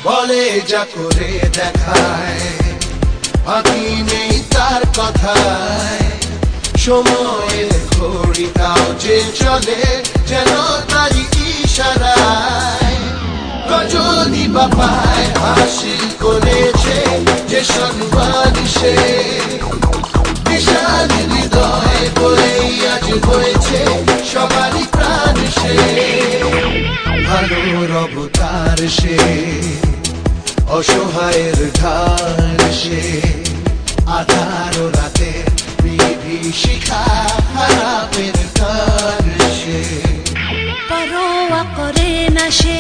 বলে যা করে দেখায়, বাকি নেই তার কথায়। সময়ের ঘড়িটাও যে চলে যেন তারই ইশারায়। রজনী বাপায় হাসিল করেছে যে সম্মান সে, বিশাল হৃদয় বলেই আজ হয়েছে সবারই প্রাণ সে। ভালোর অবতার সে, অসহায়ের ঢাল সে, আধার রাতে বিভীষিকা খারাপের কাল সে। পরোয়া করে না সে